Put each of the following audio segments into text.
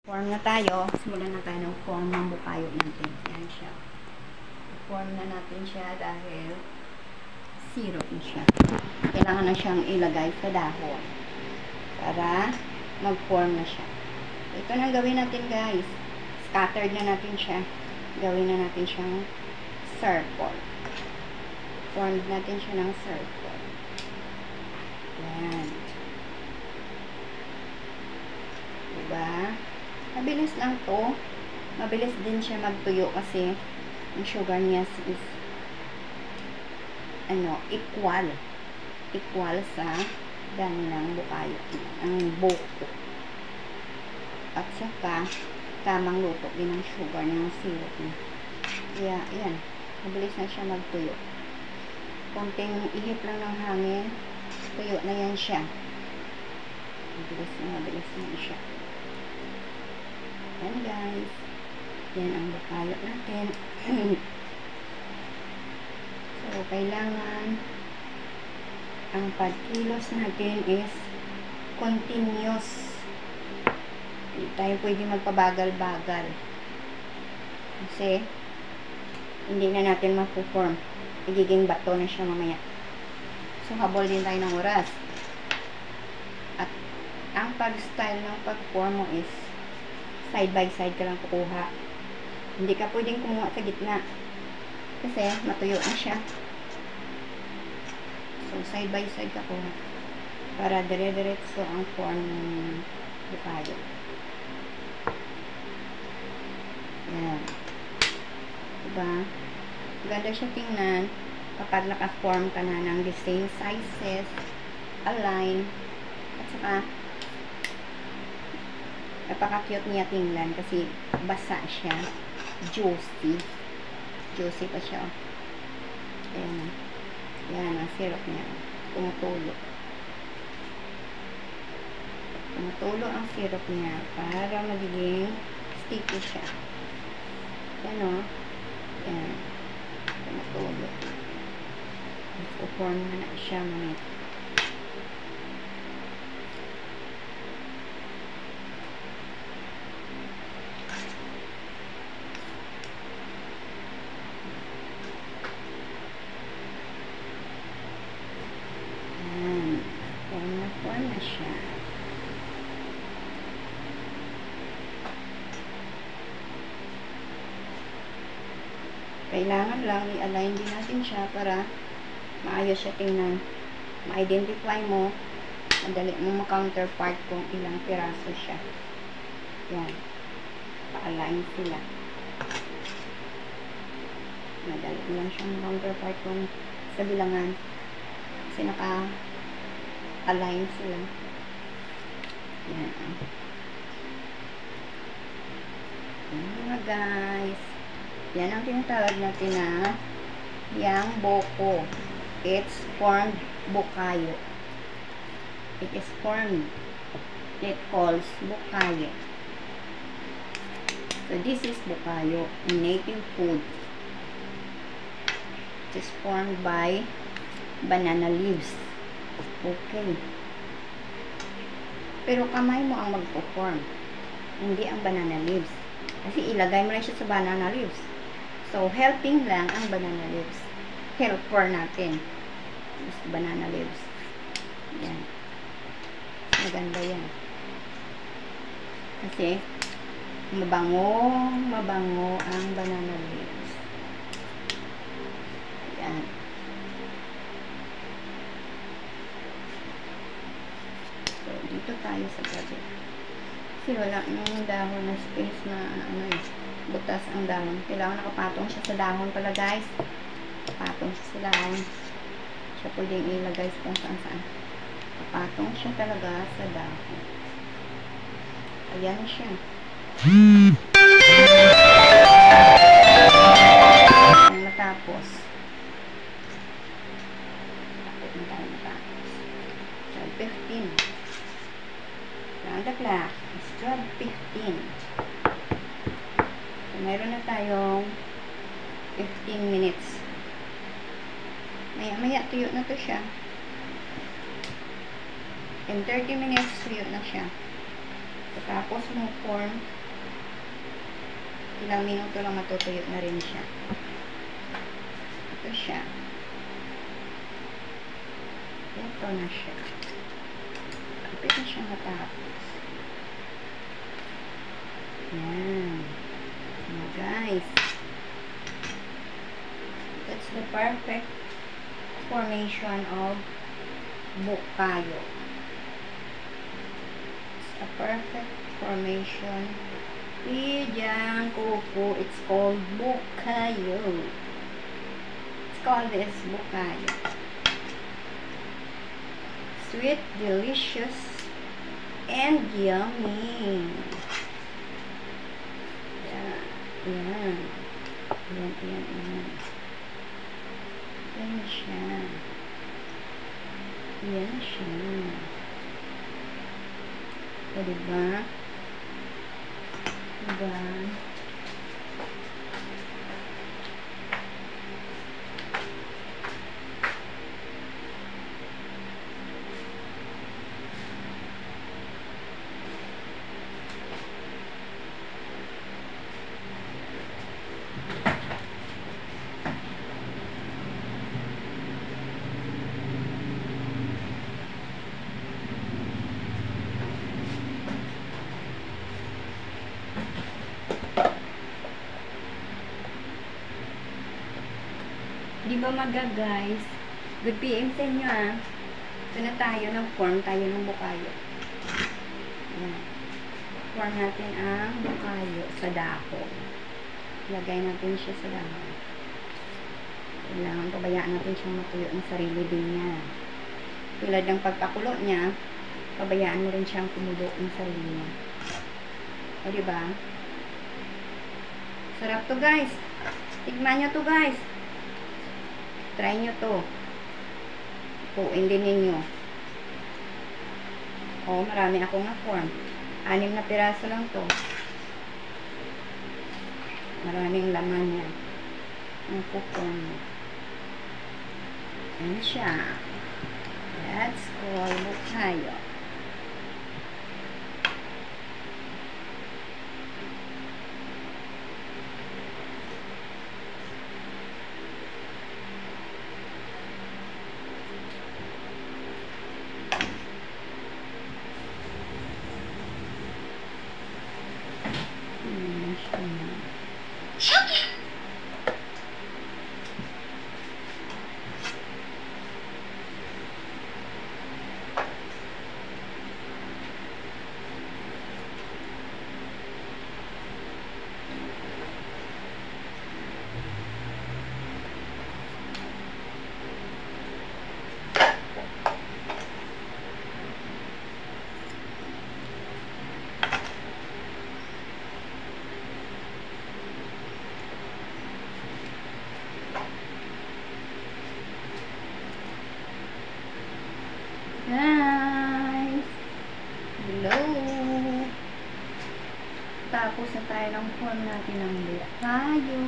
Form na tayo. Simulan na tayo ng form ng bukayo natin. Yan siya. Form na natin siya dahil syrup na siya. Kailangan na siyang ilagay sa dahon para mag-form na siya. Ito na gawin natin, guys. Scattered na natin siya. Gawin na natin siyang circle. Form natin siya ng circle. Yan. Diba? Mabilis lang to. Mabilis din siya magtuyo kasi ang sugar niya is equal sa dami ng bukayo, ang buko. At saka tamang luto din ang sugar ng syrup niya. Kaya, yan. Mabilis na siya magtuyo. Konting ihip lang ng hangin, tuyo na yan siya. Mabilis na siya. Yan, guys. Yan ang bukayo natin. So, kailangan ang pagkilos natin is continuous. Hindi tayo pwede magpabagal-bagal. Kasi, hindi na natin mapuform. Igiging bato na siya mamaya. So, habol din tayo ng oras. At, ang pag-style ng pag-form mo is side by side ka lang kukuha. Hindi ka pwedeng kumuha sa gitna. Kasi, matuyo na siya. So, side by side ka kuha. Para dire-diretso ang form ng bukayo. Yan. Diba? Ganda siya tingnan kapag naka-form ka na ng the same sizes, align, at saka napaka-cute niya tingnan kasi basa siya. Juicy. Juicy pa siya. Ayan. Yan ang syrup niya. Tumutulo. Tumutulo ang syrup niya para magiging sticky siya. Yan o. Yan. Tumutulo. Ipo-form na siya mamit. Form na siya. Kailangan lang i-align din natin siya para maayos siya tingnan. Ma-identify mo, madali mo ma-counterpart kung ilang piraso siya. Yan. Pa-align sila. Madali mo lang siyang counterpart kung sa bilangan. Kasi naka-align sila. Yan. Yan mga guys. Yan ang tinatawag natin na yang boko. It's formed bukayo. It is formed. It calls bukayo. So this is bukayo, a native food. It is formed by banana leaves. Okay. Pero kamay mo ang magpo-form. Hindi ang banana leaves. Kasi ilagay mo lang siya sa banana leaves. So, helping lang ang banana leaves. Helper natin. Is banana leaves. Yan. Maganda yan. Kasi, mabango ang banana leaves. Yan. So, dito tayo sa gabi. Kasi wala nung dahon na space na butas ang dahon. Kailangan nakapatong siya sa dahon pala, guys. Patong siya sa dahon. Siya pwedeng ilagay sa kung saan saan. Patong siya talaga sa dahon. Ayan siya. Ang matapos. Matapos. 12:15. Round the clock. It's 12:15. So, mayroon na tayong 15 minutes. Maya tuyo na to siya. In 30 minutes, tuyo na siya. Tapos mo form, ilang minuto lang matutuyo na rin siya. Ito siya. Ito na siya. Kapit na siya matapos. Yan. Now guys, that's the perfect formation of bukayo. It's a perfect formation. Pijang kuku. It's called bukayo. It's called this bukayo. Sweet, delicious, and yummy. Yan. Yan. Yan, yan, yan. Yan siya. Yan siya. O, diba? Diba? Di ba guys? Good PM sa inyo Ito na tayo ng form, tayo ng bukayo. Ayan. Form natin ang bukayo sa dako. Lagay natin siya sa dako. Kailangan pabayaan natin siyang matuyo ng sarili din niya. Tulad ng pagpakulo niya, pabayaan mo rin siyang kumulo ng sarili niya. O diba? Sarap to guys. Tignan nyo to guys. Try nyo to. Puin din ninyo. O, marami akong na-form. 6 na piraso lang to. Maraming laman yan. Ang puform mo. Ayan siya. Let's call bukayo. Guys, hello. Tapos na tayo ng form natin ng bukayo.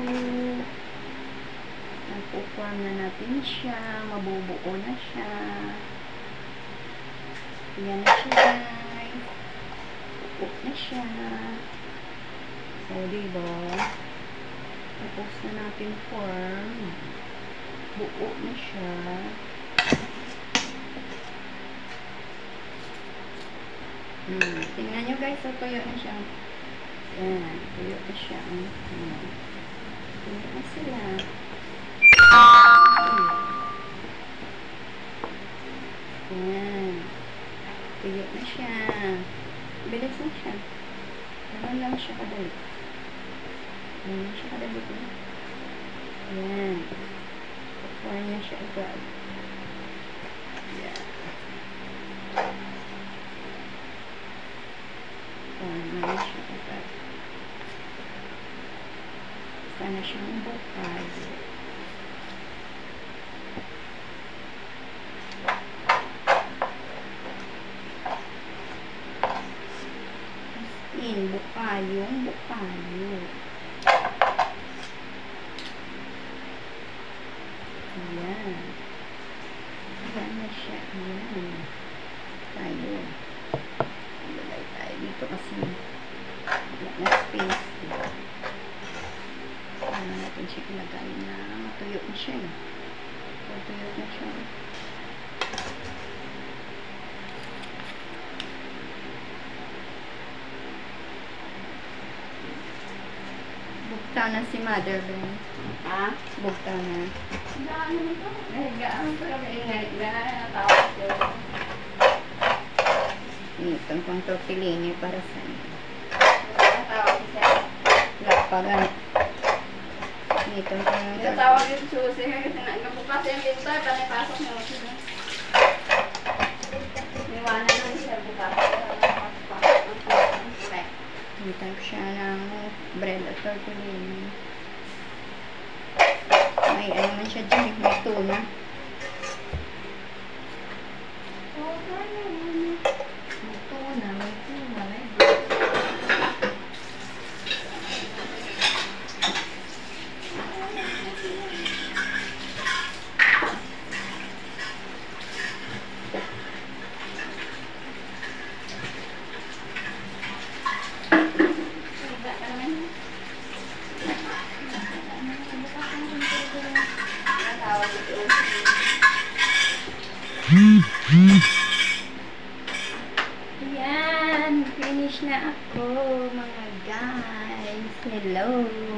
Nagpo-form na natin siya. Mabubuo na siya. Yan na siya guys. Buo na siya. So, diba? Tapos na natin form. Buo na siya. Tingnan nyo guys, so tuyo na siya. Yan, tuyo na siya. Tuyo na sila. Yan. Tuyo na siya. Bilis na siya. Naman lang siya kadali. Naman lang siya kadali. Yan. Pupuan na siya agad. Yan. Sana siyang bukayo. Bukayong bukayo. Ayan. Ayan na siya. Ayan. Tayo. Ilagay tayo dito kasi paste. Ano natin siya ilagay na matuyo na siya eh. Tuyo na siya. Bugta na si Mother Ben. Ha? Bugta na. Gaan naman to. Gaan pero maingay. Natawag ko. Itong pang tortellini para sa inyo. Natawag ko siya. Lapagan. Itong pang Natawag yung susi. Nagbukas yung pinto. Panipasok niya ako siya. Niwanan lang siya bukas. type siya ng bread at tortellini. May ano man siya dyan, may tuna. May tuna, may tuna, may Yan, finish na ako mga guys. Hello.